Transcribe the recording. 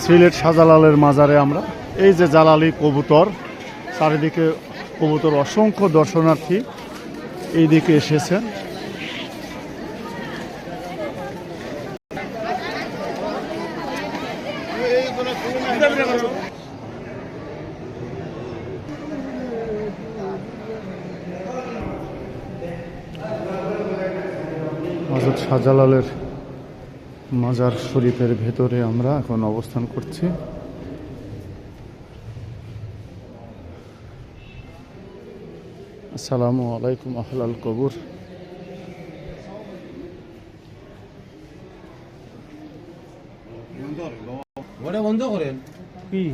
সিলেট শাহজালালের মাজারে আমরা এই যে জালালি কবুতর, চারিদিকে কবুতর, অসংখ্য দর্শনার্থী এই দিকে এসেছেন। হযরত শাহজালালের মাজার শরীফের ভেতরে আমরা এখন অবস্থান করছি। আসসালামু আলাইকুম আহলাল কবুর। বন্ধ করেন।